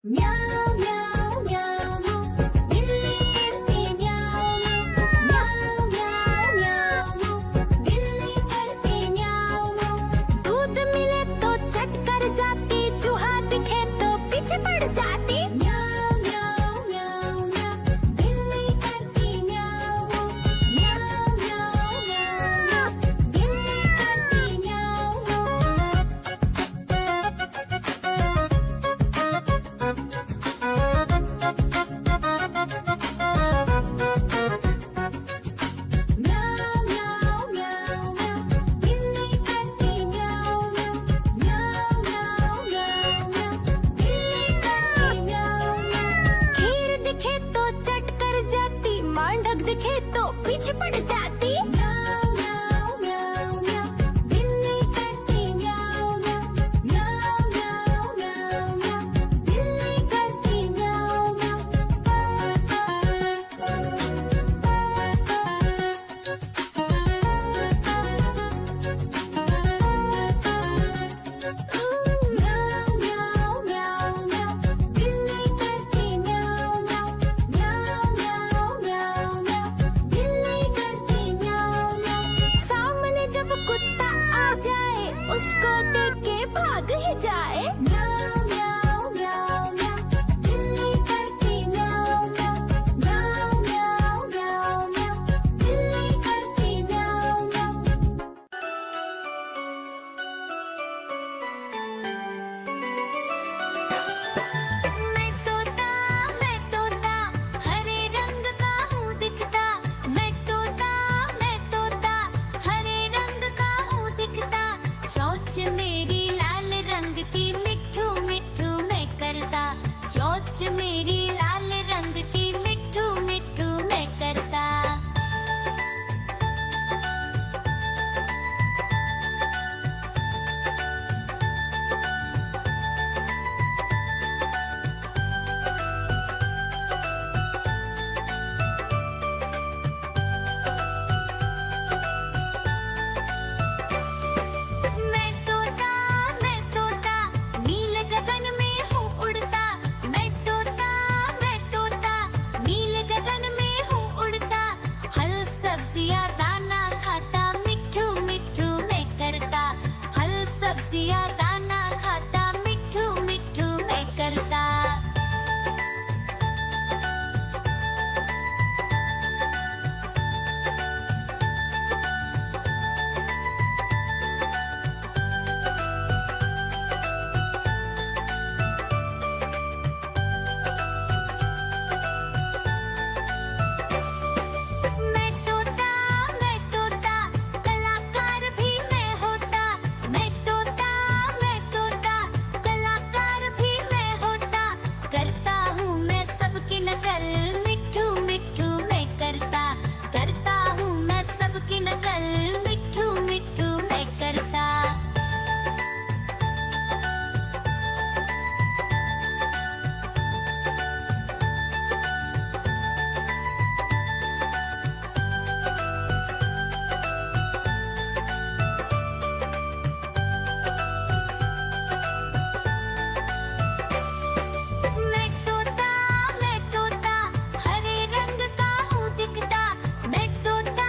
म्याऊ म्याऊ म्याऊ म्याऊ, बिल्ली करती म्याऊ म्याऊ म्याऊ म्याऊ म्याऊ, बिल्ली करती म्याऊ म्याऊ। दूध मिले तो चट कर जाती, चूहा दिखे तो पीछे पड़ जाती। म्याऊ म्याऊ म्याऊ म्याऊ, बिल्ली करती म्याऊ म्याऊ म्याऊ म्याऊ म्याऊ, बिल्ली करती म्याऊ म्याऊ म्याऊ म्याऊ म्याऊ, बिल्ली करती म्याऊ म्याऊ म्याऊ म्याऊ म्याऊ, बिल्ली करती म्याऊ म्याऊ। खीर दिखे तो चट कर जाती, मांडक दिखे तो पीछे पड़ जाती। म्याऊ म्याऊ म्याऊ म्याऊ, बिल्ली करती म्याऊ म्याऊ म्याऊ म्याऊ म्याऊ, बिल्ली करती म्याऊ म्याऊ म्याऊ म्याऊ म्याऊ, बिल्ली करती म्याऊ म्याऊ म्याऊ म्याऊ म्याऊ, बिल्ली करती म्याऊ म्याऊ। सामने जब कुत्ता आ जाए, उसको देख के भाग ही जाए। म्याऊ म्याऊ म्याऊ म्याऊ, बिल्ली करती म्याऊ म्याऊ म्याऊ म्याऊ म्याऊ, बिल्ली करती म्याऊ म्याऊ। मैं तोता हरे रंग का हूँ दिखता। मैं तोता हरे रंग का हूँ दिखता। चोंच मेरी लाल रंग की, मिट्ठू मिट्ठू मैं करता। चोंच मेरी लाल रंग की, मिट्ठू मिट्ठू मैं करता। मैं तोता नील गगन में हूँ उड़ता। मैं तोता नील गगन में हूँ उड़ता। फल सब्जियाँ दाना खाता, मिट्ठू मिट्ठू मैं करता। फल सब्जियाँ दाना खाता, मिट्ठू मिट्ठू मैं करता। मैं तोता कलाकार भी मैं होता। मैं तोता कलाकार भी मैं होता। करता हूँ मैं सबकी नकल, मिट्ठू मिट्ठू मैं करता। करता हूँ मैं सबकी नकल, मिट्ठू मिट्ठू मैं करता। मैं तोता हरे रंग का हूँ दिखता। मैं तोता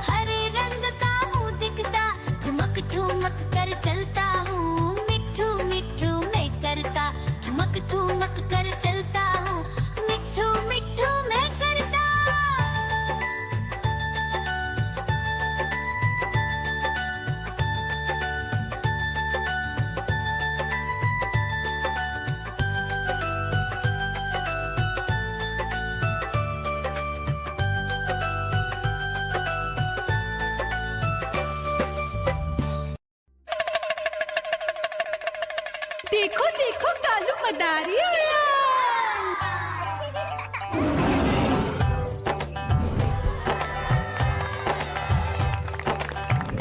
हरे रंग का हूँ दिखता। ठुमक ठुमक कर चलता हूँ, मिट्ठू मिट्ठू मैं करता। ठुमक ठुमक कर चलता हूँ, मिट्ठू मिट्ठू मैं करता। देखो देखो कालू मदारी आया।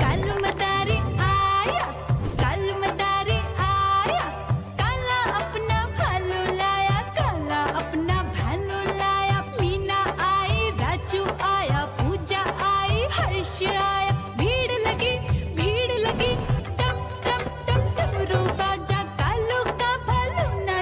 कालू मदारी आया, कालू मदारी आया। काला अपना भालू लाया, काला अपना भालू लाया। मीना आई, राजू आया, पूजा आई, हर्ष आया। भीड़ लगी टम टम टम टम, डमरू बाजा। कालू का भालू ना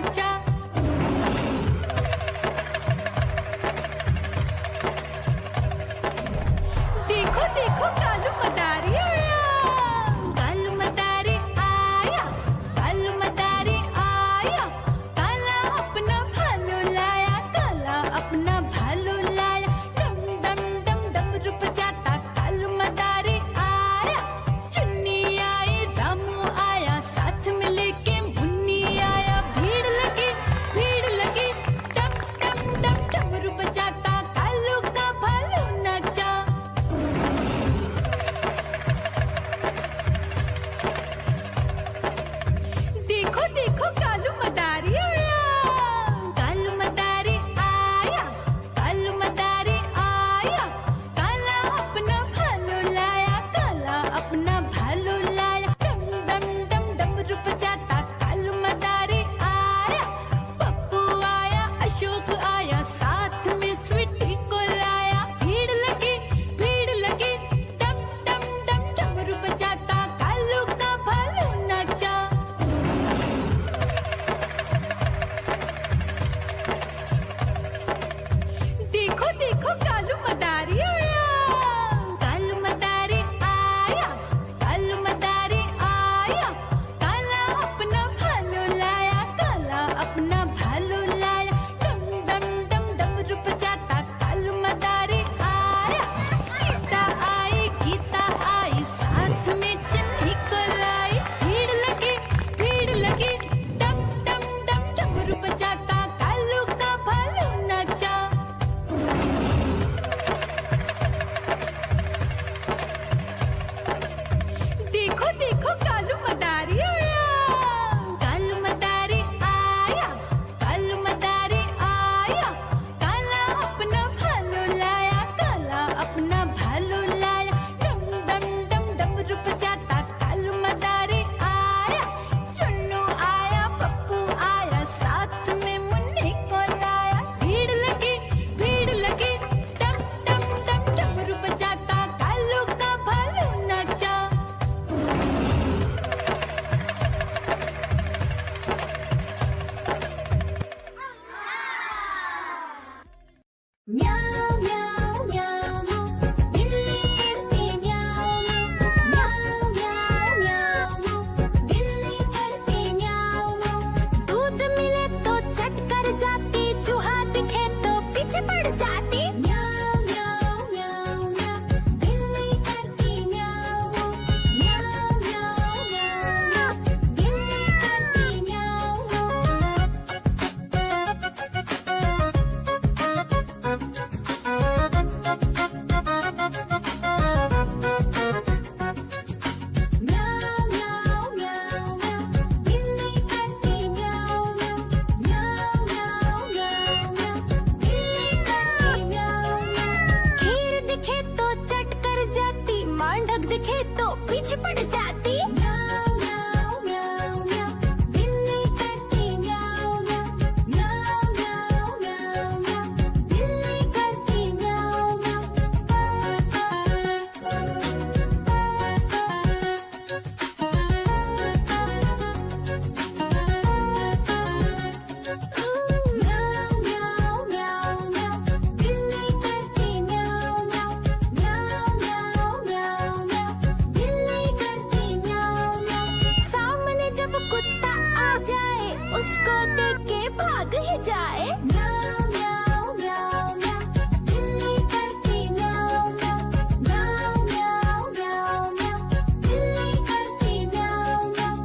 देख के भाग ही जाए। म्याऊ म्याऊ म्याऊ म्याऊ, बिल्ली करती म्याऊ म्याऊ। म्याऊ म्याऊ म्याऊ म्याऊ, बिल्ली करती म्याऊ म्याऊ।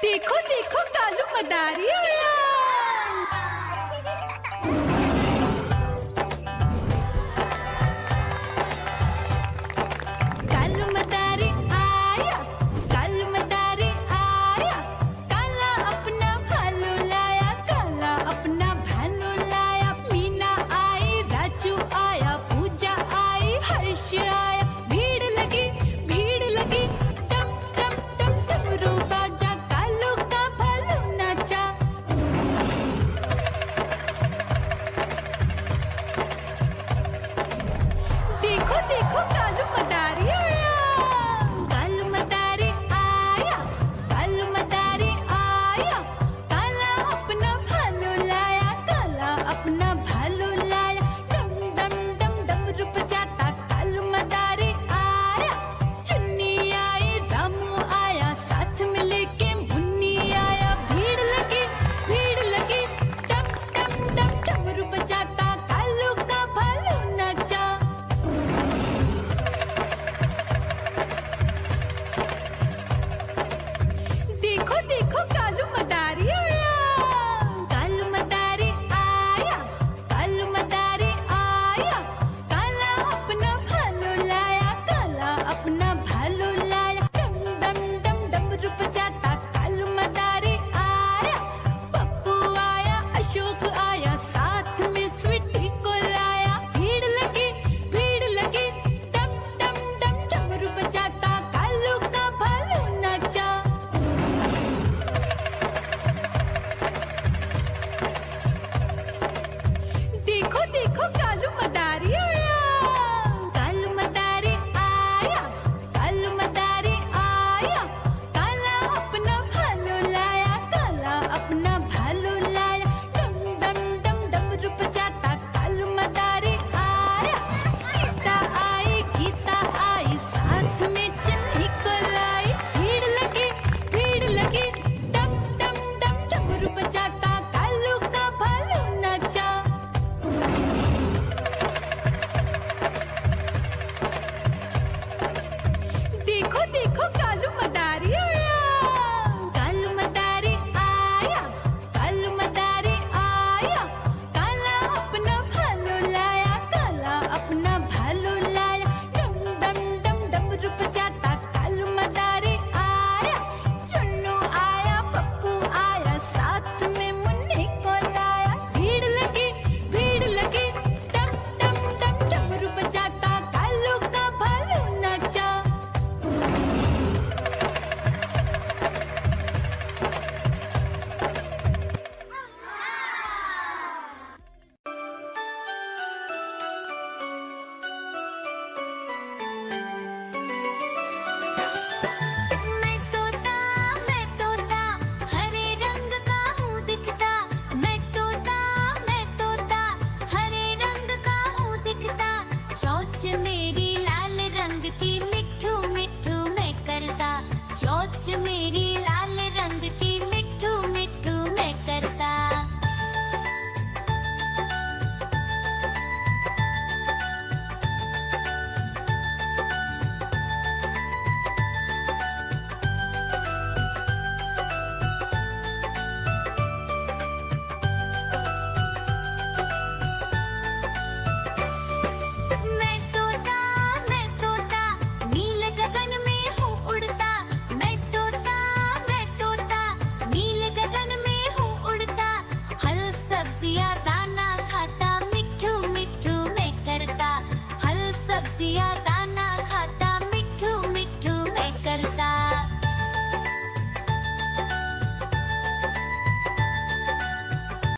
देखो देखो कालू मदारी आया।